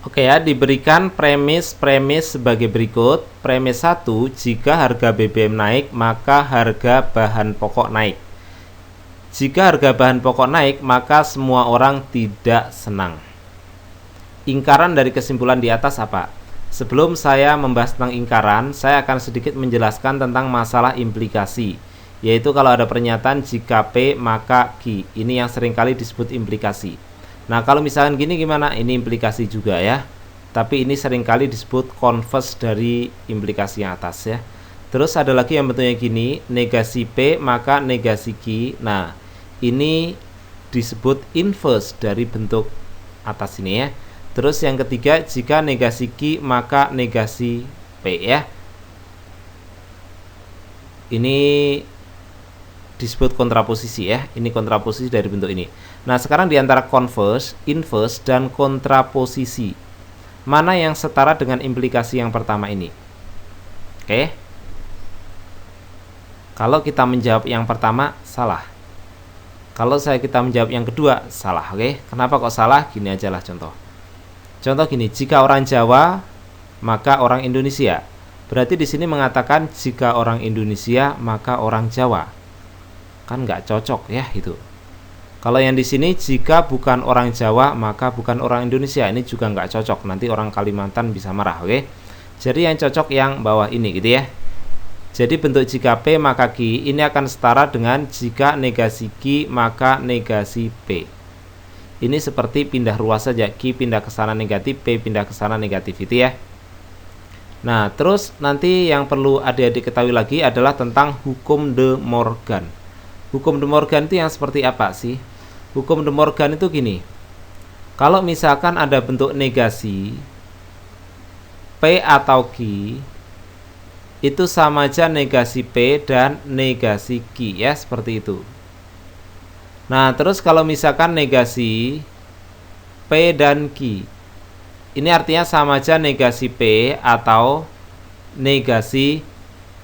Oke ya, diberikan premis sebagai berikut. Premis 1, jika harga BBM naik, maka harga bahan pokok naik. Jika harga bahan pokok naik, maka semua orang tidak senang. Ingkaran dari kesimpulan di atas apa? Sebelum saya membahas tentang ingkaran, saya akan sedikit menjelaskan tentang masalah implikasi, yaitu kalau ada pernyataan jika P maka Q. Ini yang seringkali disebut implikasi. Nah, kalau misalkan gini gimana? Ini implikasi juga ya. Tapi ini seringkali disebut converse dari implikasi yang atas ya. Terus ada lagi yang bentuknya gini, negasi P maka negasi Q. Nah, ini disebut inverse dari bentuk atas ini ya. Terus yang ketiga, jika negasi Q maka negasi P ya. Ini disebut kontraposisi ya. Ini kontraposisi dari bentuk ini. Nah, sekarang di antara converse, inverse, dan kontraposisi, mana yang setara dengan implikasi yang pertama ini? Oke. Kalau kita menjawab yang pertama, salah. Kalau kita menjawab yang kedua, salah. Oke. Kenapa kok salah? Gini aja lah contoh. Contoh gini, jika orang Jawa, maka orang Indonesia. Berarti di sini mengatakan jika orang Indonesia, maka orang Jawa. Kan nggak cocok ya itu. Kalau yang di sini, jika bukan orang Jawa, maka bukan orang Indonesia. Ini juga nggak cocok. Nanti orang Kalimantan bisa marah, oke? Jadi yang cocok yang bawah ini gitu ya. Jadi bentuk jika P maka Q ini akan setara dengan jika negasi Q maka negasi P. Ini seperti pindah ruas saja, Q pindah ke sana negatif, P pindah ke sana negatif itu ya. Nah, terus nanti yang perlu adik-adik ketahui lagi adalah tentang hukum De Morgan. Hukum De Morgan itu yang seperti apa sih? Hukum De Morgan itu gini. Kalau misalkan ada bentuk negasi P atau Q, itu sama aja negasi P dan negasi Q ya, seperti itu. Nah, terus kalau misalkan negasi P dan Q, ini artinya sama aja negasi P atau negasi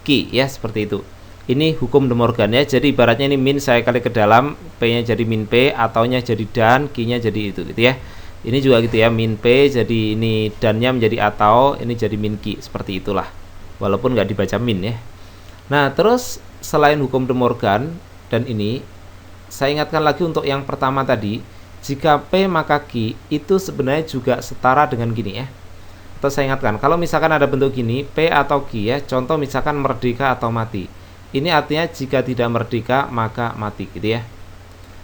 Q ya, seperti itu. Ini hukum De Morgan ya. Jadi ibaratnya ini min saya kali ke dalam, P-nya jadi min P, atau-nya jadi dan, Q-nya jadi itu gitu ya. Ini juga gitu ya, min P jadi ini dan-nya menjadi atau, ini jadi min Q, seperti itulah. Walaupun nggak dibaca min ya. Nah, terus selain hukum De Morgan dan ini, saya ingatkan lagi untuk yang pertama tadi, jika P maka Q itu sebenarnya juga setara dengan gini ya. Atau saya ingatkan, kalau misalkan ada bentuk gini, P atau Q ya, contoh misalkan merdeka atau mati. Ini artinya jika tidak merdeka maka mati gitu ya.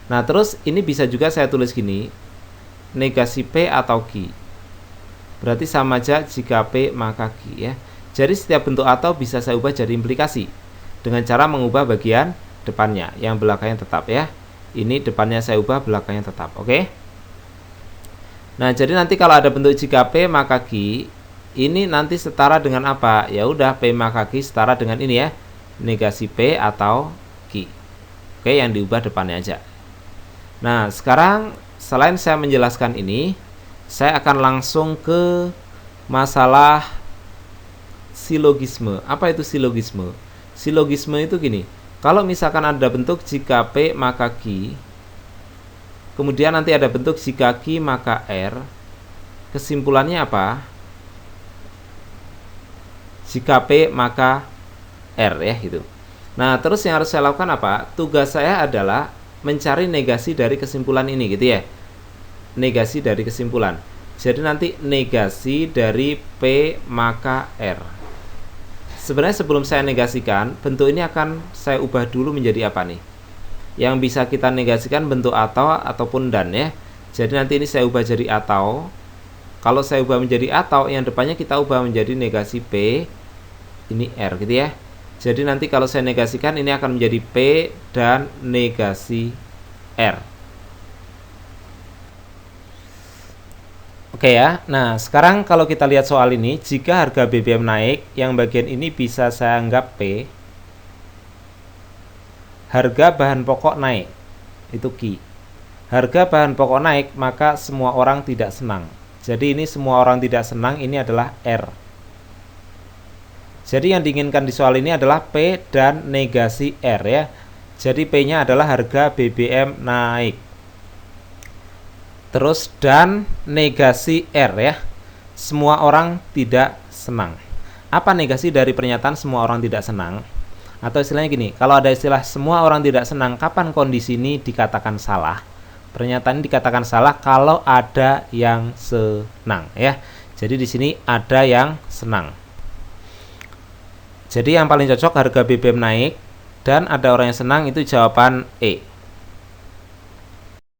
Nah, terus ini bisa juga saya tulis gini, negasi P atau Q. Berarti sama aja jika P maka Q ya. Jadi setiap bentuk atau bisa saya ubah jadi implikasi dengan cara mengubah bagian depannya, yang belakangnya tetap ya. Ini depannya saya ubah, belakangnya tetap, oke? Nah, jadi nanti kalau ada bentuk jika P maka Q, ini nanti setara dengan apa? Ya udah, P maka Q setara dengan ini ya, negasi P atau Q. Oke, yang diubah depannya aja. Nah, sekarang selain saya menjelaskan ini, saya akan langsung ke masalah silogisme. Apa itu silogisme? Silogisme itu gini. Kalau misalkan ada bentuk jika P maka Q, kemudian nanti ada bentuk jika Q maka R, kesimpulannya apa? Jika P maka R ya gitu. Nah, terus yang harus saya lakukan apa? Tugas saya adalah mencari negasi dari kesimpulan ini gitu ya. Negasi dari kesimpulan. Jadi nanti negasi dari P maka R. Sebenarnya sebelum saya negasikan, bentuk ini akan saya ubah dulu menjadi apa nih? Yang bisa kita negasikan bentuk atau ataupun dan ya. Jadi nanti ini saya ubah jadi atau. Kalau saya ubah menjadi atau, yang depannya kita ubah menjadi negasi P, ini R gitu ya. Jadi nanti kalau saya negasikan, ini akan menjadi P dan negasi R. Oke ya, nah sekarang kalau kita lihat soal ini, jika harga BBM naik, yang bagian ini bisa saya anggap P. Harga bahan pokok naik, itu Q. Harga bahan pokok naik, maka semua orang tidak senang. Jadi ini semua orang tidak senang, ini adalah R. Jadi yang diinginkan di soal ini adalah P dan negasi R ya. Jadi P-nya adalah harga BBM naik. Terus dan negasi R ya. semua orang tidak senang. Apa negasi dari pernyataan semua orang tidak senang? Atau istilahnya gini, kalau ada istilah semua orang tidak senang, kapan kondisi ini dikatakan salah? Pernyataan ini dikatakan salah kalau ada yang senang, ya. Jadi di sini ada yang senang. Jadi yang paling cocok harga BBM naik dan ada orang yang senang, itu jawaban E.